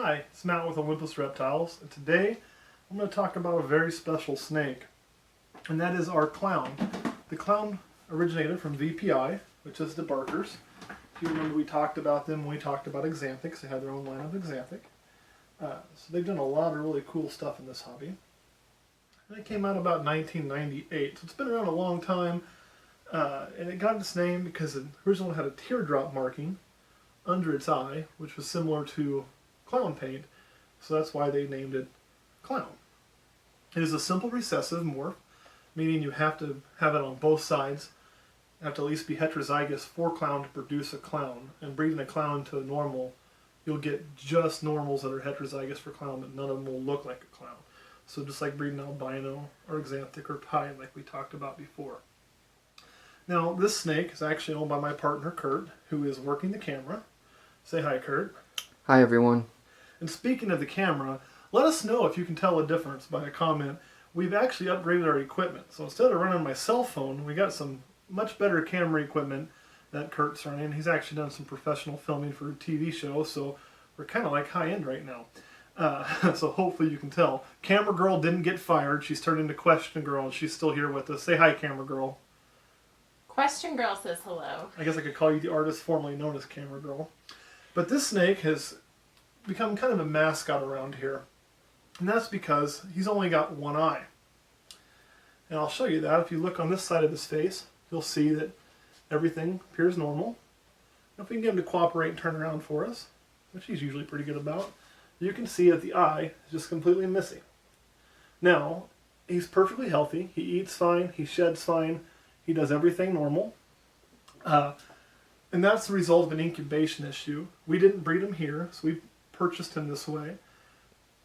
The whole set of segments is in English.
Hi, it's Matt with Olympus Reptiles, and today I'm going to talk about a very special snake, and that is our clown. The clown originated from VPI, which is the barkers. If you remember, we talked about them when we talked about Xanthics. They had their own line of Xanthic. So they've done a lot of really cool stuff in this hobby. And it came out about 1998, so it's been around a long time, and it got its name because it originally had a teardrop marking under its eye, which was similar to clown paint, so that's why they named it clown. It is a simple recessive morph, meaning you have to have it on both sides. You have to at least be heterozygous for clown to produce a clown, and breeding a clown to a normal, you'll get just normals that are heterozygous for clown, but none of them will look like a clown. So just like breeding albino or Xanthic or pie, like we talked about before. Now this snake is actually owned by my partner Kurt, who is working the camera. Say hi, Kurt. Hi, everyone. And speaking of the camera, let us know if you can tell a difference by a comment. We've actually upgraded our equipment. So instead of running my cell phone, we got some much better camera equipment that Kurt's running. He's actually done some professional filming for a TV show, so we're kind of like high-end right now. So hopefully you can tell. Camera Girl didn't get fired. She's turned into Question Girl, and she's still here with us. Say hi, Camera Girl. Question Girl says hello. I guess I could call you the artist formerly known as Camera Girl. But this snake has become kind of a mascot around here. And that's because he's only got one eye. And I'll show you that. If you look on this side of his face, you'll see that everything appears normal. Now if we can get him to cooperate and turn around for us, which he's usually pretty good about, you can see that the eye is just completely missing. Now, he's perfectly healthy. He eats fine. He sheds fine. He does everything normal. And that's the result of an incubation issue. We didn't breed him here, so we purchased him this way.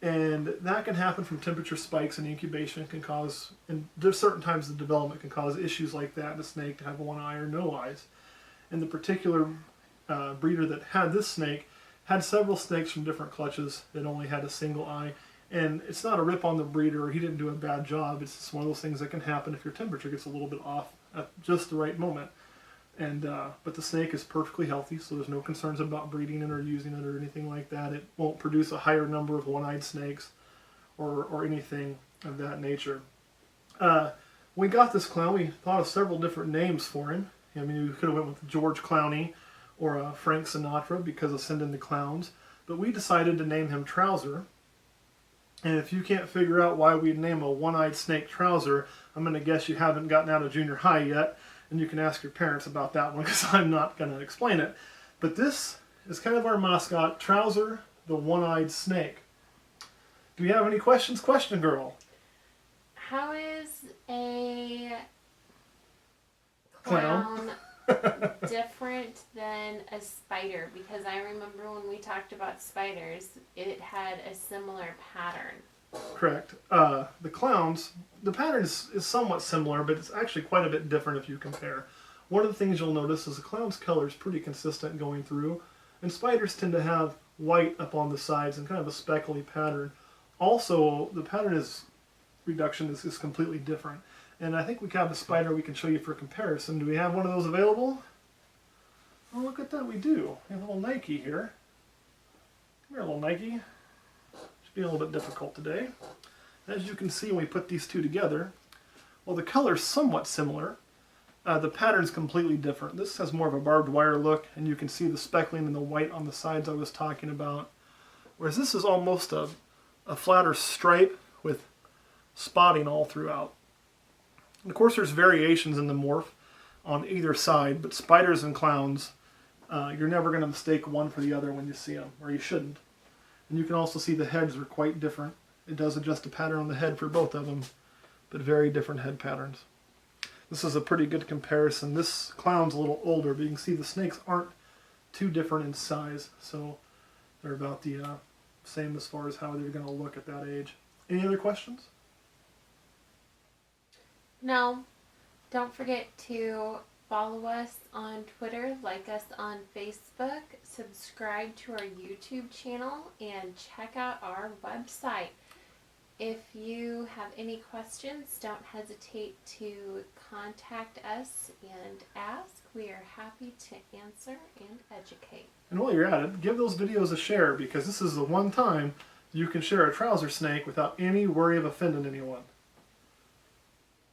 And that can happen from temperature spikes, and incubation can cause, and there's certain times the development can cause issues like that in a snake to have one eye or no eyes. And the particular breeder that had this snake had several snakes from different clutches that only had a single eye. And it's not a rip on the breeder, or he didn't do a bad job. It's just one of those things that can happen if your temperature gets a little bit off at just the right moment. And but the snake is perfectly healthy, so there's no concerns about breeding it or using it or anything like that. It won't produce a higher number of one-eyed snakes or anything of that nature. When we got this clown, we thought of several different names for him. I mean, we could have went with George Clowney or Frank Sinatra because of sending the clowns, but we decided to name him Trouser. And if you can't figure out why we'd name a one-eyed snake Trouser, I'm going to guess you haven't gotten out of junior high yet. And you can ask your parents about that one because I'm not going to explain it. But this is kind of our mascot, Trouser, the one-eyed snake. Do you have any questions, Question Girl? How is a Clown different than a spider? Because I remember when we talked about spiders, it had a similar pattern. Correct. The clowns, the pattern is somewhat similar, but it's actually quite a bit different if you compare. One of the things you'll notice is the clown's color is pretty consistent going through, and spiders tend to have white up on the sides and kind of a speckly pattern. Also, the pattern reduction is completely different. And I think we have a spider we can show you for comparison. Do we have one of those available? Oh, look at that, we do. We have a little Nike here. Come here, little Nike. Be a little bit difficult today. As you can see when we put these two together, well, the color's somewhat similar. The pattern's completely different. This has more of a barbed wire look, and you can see the speckling and the white on the sides I was talking about. Whereas this is almost a flatter stripe with spotting all throughout. And of course, there's variations in the morph on either side, but spiders and clowns, you're never going to mistake one for the other when you see them, or you shouldn't. And you can also see the heads are quite different. It does adjust the pattern on the head for both of them, but very different head patterns. This is a pretty good comparison. This clown's a little older, but you can see the snakes aren't too different in size, so they're about the same as far as how they're going to look at that age. Any other questions? No. Don't forget to follow us on Twitter, like us on Facebook, subscribe to our YouTube channel, and check out our website. If you have any questions, don't hesitate to contact us and ask. We are happy to answer and educate. And while you're at it, give those videos a share, because this is the one time you can share a trouser snake without any worry of offending anyone.